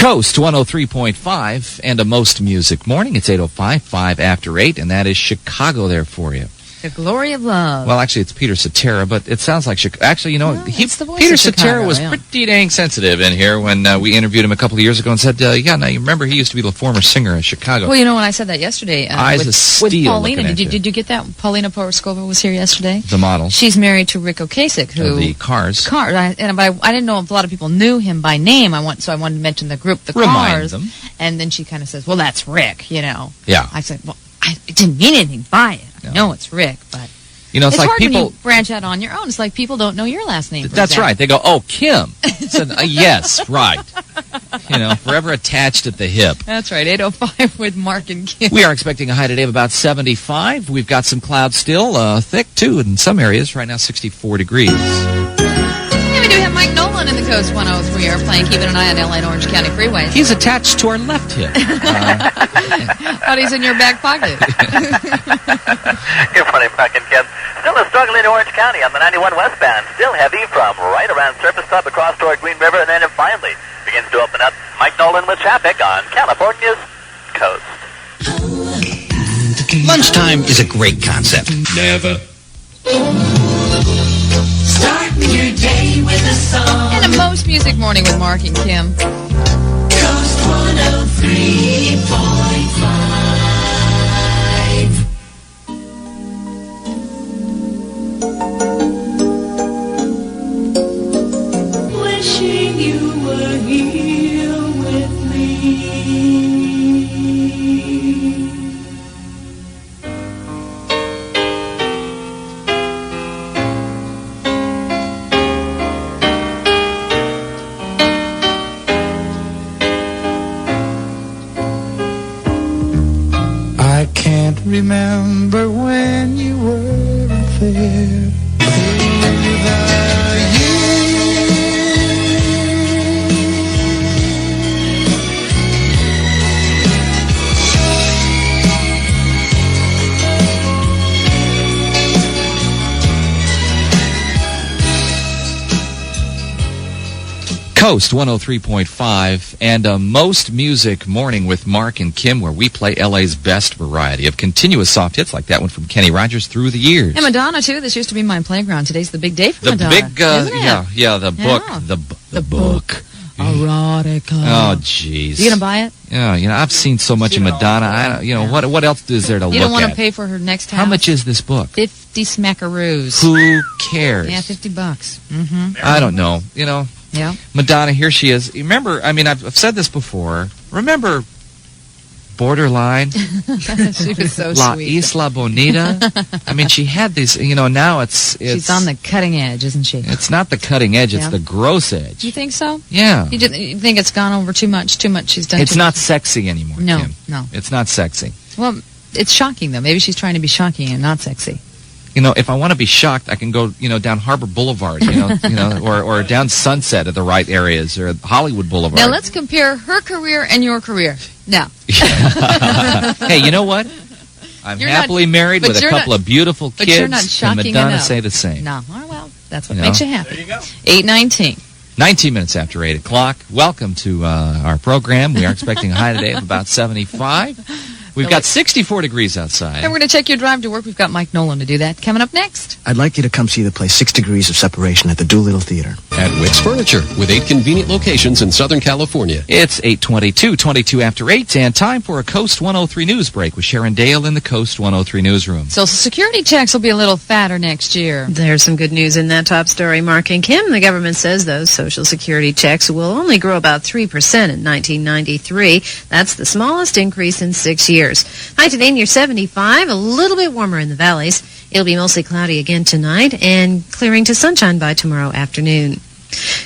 KOST 103.5 and a Most Music Morning. It's 8:05, 5 after 8, and that is Chicago there for you. The Glory of Love. Well, actually, it's Peter Cetera, but it sounds like Chicago. Actually, you know, Peter Cetera was pretty dang sensitive in here when we interviewed him a couple of years ago and said, yeah, now you remember he used to be the former singer of Chicago. Well, you know, when I said that yesterday, Eyes of steel with Paulina, did you get that? Paulina Poroskova was here yesterday. The model. She's married to Rick Ocasek, who the Cars. I didn't know if a lot of people knew him by name. So I wanted to mention the group, the Remind Cars. them. And then she kind of says, "Well, that's Rick," you know. Yeah. I said, "Well, it didn't mean anything by it. I know it's Rick, but." You know, it's like hard people when you branch out on your own. It's like people don't know your last name. That's right. They go, "Oh, Kim." Said, yes, right. You know, forever attached at the hip. That's right. 8:05 with Mark and Kim. We are expecting a high today of about 75. We've got some clouds still, thick too in some areas. Right now, 64 degrees. And we do have Mike Nolan in the KOST 103 airplane, keeping an eye on LA and Orange County freeways. He's attached to our left hip. Thought he's in your back pocket. Good morning, Mark and Kim. Still a struggle in Orange County on the 91 westbound. Still heavy from right around Surface Club across toward Green River, and then it finally begins to open up. Mike Nolan with traffic on California's coast. Lunchtime is a great concept. Never. Starting your day with a song. And a Most Music Morning with Mark and Kim. KOST 103.5. Wishing you were here with me. I can't remember when you weren't there. KOST 103.5 and a Most Music Morning with Mark and Kim, where we play LA's best variety of continuous soft hits like that one from Kenny Rogers through the years. And Madonna, too. This used to be my playground. Today's the big day for Madonna. The big, the book. The book. Erotica. Oh, jeez. You gonna buy it? Yeah, you know, I've seen so much of Madonna. What else is there to look at? You don't want to pay for her next house? How much is this book? 50 smackaroos. Who cares? Yeah, $50. Mm-hmm. I don't know. You know. Yeah. Madonna, here she is. Remember, I mean, I've said this before. Remember Borderline? She was so La sweet. Isla Bonita? I mean, she had these, you know, now it's... She's on the cutting edge, isn't she? It's not the cutting edge, it's the gross edge. You think so? Yeah. You think it's gone over too much? She's done It's too not much? sexy anymore, No, Kim. no. It's not sexy. Well, it's shocking, though. Maybe she's trying to be shocking and not sexy. You know, if I want to be shocked, I can go, you know, down Harbor Boulevard, or down Sunset at the right areas, or Hollywood Boulevard. Now, let's compare her career and your career. Now. Hey, you know what? I'm happily married with a couple of beautiful kids. But you're not shocking and Madonna enough. say the same. No. Oh, well, that's what makes you happy. There you go. 8:19. 19 minutes after 8 o'clock. Welcome to our program. We are expecting a high today of about 75. We've got 64 degrees outside. And we're going to take your drive to work. We've got Mike Nolan to do that. Coming up next. I'd like you to come see the play 6 Degrees of Separation at the Doolittle Theater. At Wicks Furniture, with 8 convenient locations in Southern California. It's 8:22, 22 after 8, and time for a KOST 103 news break with Sharon Dale in the KOST 103 newsroom. Social Security checks will be a little fatter next year. There's some good news in that top story, Mark and Kim. The government says those Social Security checks will only grow about 3% in 1993. That's the smallest increase in 6 years. High today near 75, a little bit warmer in the valleys. It'll be mostly cloudy again tonight and clearing to sunshine by tomorrow afternoon.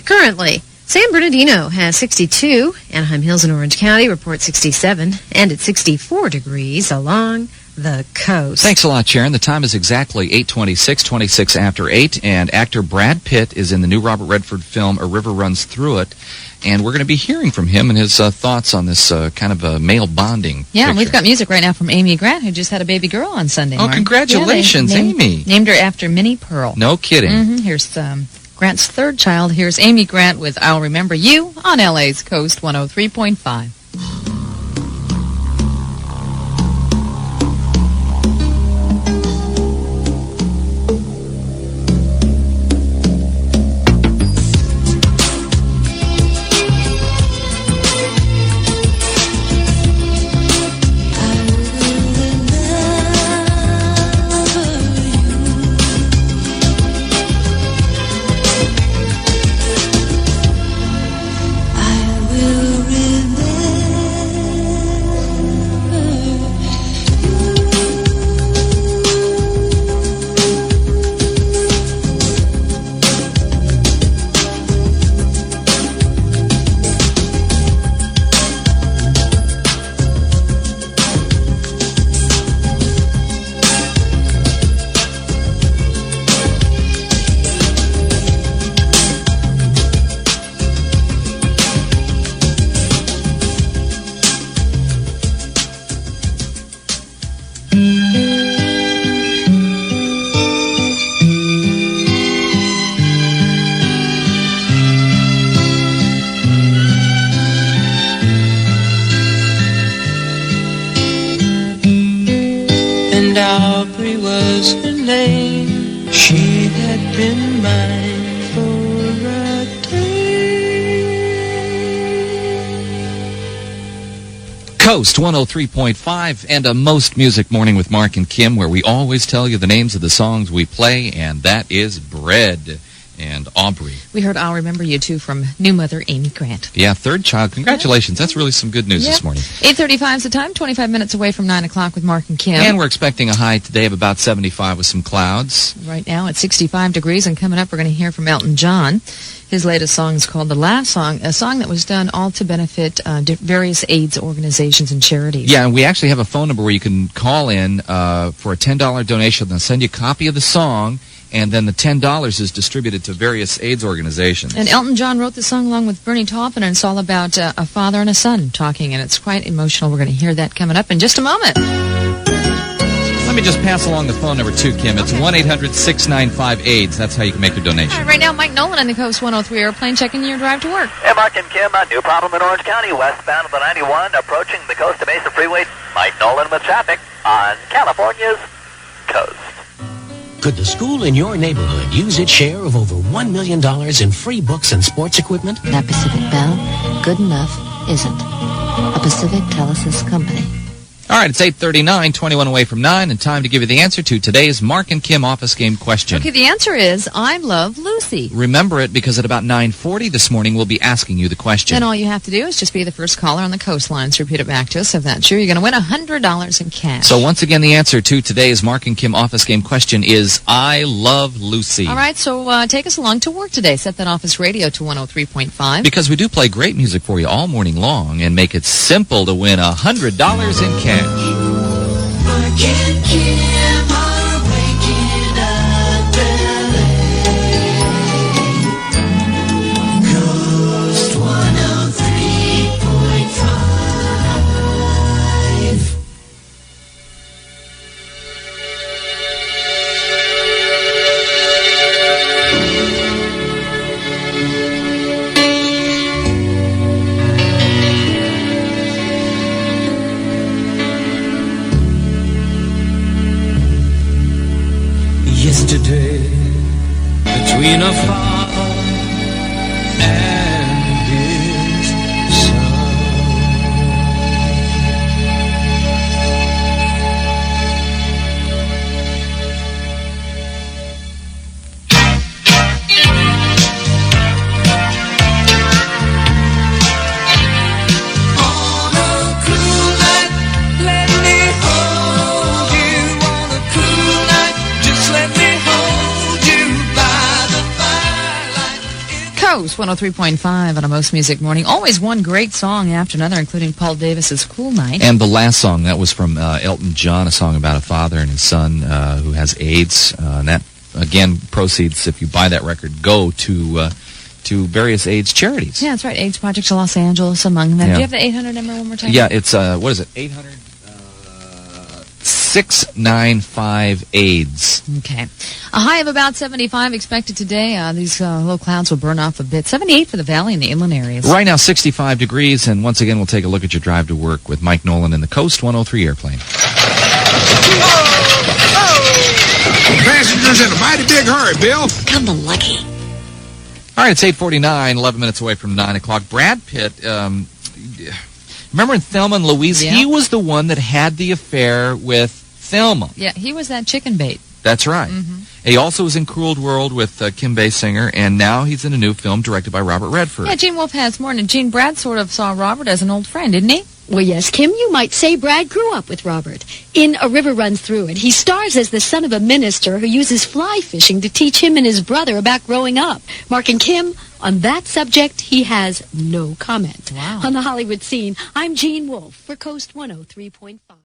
Currently, San Bernardino has 62, Anaheim Hills in Orange County report 67, and it's 64 degrees along the coast. Thanks a lot, Sharon. The time is exactly 8:26, 26 after 8, and actor Brad Pitt is in the new Robert Redford film A River Runs Through It, and we're going to be hearing from him and his thoughts on this kind of a male bonding Yeah, picture. we've got music right now from Amy Grant, who just had a baby girl on Sunday. Oh, Mark. congratulations, Yeah, Amy. Named her after Minnie Pearl. No kidding. Here's Grant's third child. Here's Amy Grant with I'll Remember You on LA's Coast 103.5. And Aubrey was her name. She had been mine for a day. Coast 103.5 and a Most Music Morning with Mark and Kim, where we always tell you the names of the songs we play, and that is Bread and Aubrey. We heard I'll Remember You, too, from new mother Amy Grant. Yeah, third child. Congratulations. That's really some good news this morning. 8:35 is the time, 25 minutes away from 9 o'clock with Mark and Kim. And we're expecting a high today of about 75 with some clouds. Right now it's 65 degrees, and coming up we're going to hear from Elton John. His latest song is called The Last Song, a song that was done all to benefit various AIDS organizations and charities. Yeah, and we actually have a phone number where you can call in for a $10 donation. They'll send you a copy of the song, and then the $10 is distributed to various AIDS organizations. And Elton John wrote the song along with Bernie Taupin, and it's all about a father and a son talking, and it's quite emotional. We're going to hear that coming up in just a moment. Let me just pass along the phone number too, Kim. It's 1-800-695-AIDS. That's how you can make your donation. All right, right now, Mike Nolan on the Coast 103 airplane checking your drive to work. Hey, Mark and Kim, a new problem in Orange County, westbound of the 91, approaching the Costa Mesa Freeway. Mike Nolan with traffic on California's coast. Could the school in your neighborhood use its share of over $1 million in free books and sports equipment? That Pacific Bell, good enough, isn't. A Pacific Telesis company. All right, it's 8:39, 21 away from 9, and time to give you the answer to today's Mark and Kim office game question. Okay, the answer is I Love Lucy. Remember it, because at about 9:40 this morning, we'll be asking you the question. And all you have to do is just be the first caller on the coastline to repeat it back to us. If that's true, you're going to win $100 in cash. So once again, the answer to today's Mark and Kim office game question is I Love Lucy. All right, so take us along to work today. Set that office radio to 103.5. Because we do play great music for you all morning long and make it simple to win $100 in cash. Mark and Kim are waking up LA. Coast 103.5. Yesterday, between a father and his son, On a cool night, let me hold you. On a cool night, just let me hold you by the firelight. Coast 103.5 on a Most Music Morning. Always one great song after another, including Paul Davis's Cool Night. And the last song, that was from Elton John, a song about a father and his son who has AIDS. And that, again, proceeds, if you buy that record, go to various AIDS charities. Yeah, that's right. AIDS Projects of Los Angeles among them. Yeah. Do you have the 800 number one more time? Yeah, it's, what is it, 800? 695 AIDS. Okay. A high of about 75 expected today. These low clouds will burn off a bit. 78 for the valley and the inland areas. Right now, 65 degrees, and once again, we'll take a look at your drive to work with Mike Nolan in the KOST 103 airplane. Passengers in a mighty big hurry, Bill. Come on, Lucky. All right, it's 8:49, 11 minutes away from 9 o'clock. Brad Pitt, remember in Thelma and Louise? Yeah. He was the one that had the affair with Thelma. Yeah, he was that chicken bait. That's right. He also was in Cruel World with Kim Basinger, and now he's in a new film directed by Robert Redford. Yeah, Gene Wolfe has more. And Gene, Brad sort of saw Robert as an old friend, didn't he? Well, yes, Kim, you might say Brad grew up with Robert. In A River Runs Through It, he stars as the son of a minister who uses fly fishing to teach him and his brother about growing up. Mark and Kim, on that subject, he has no comment. Wow. On the Hollywood scene, I'm Gene Wolfe for KOST 103.5.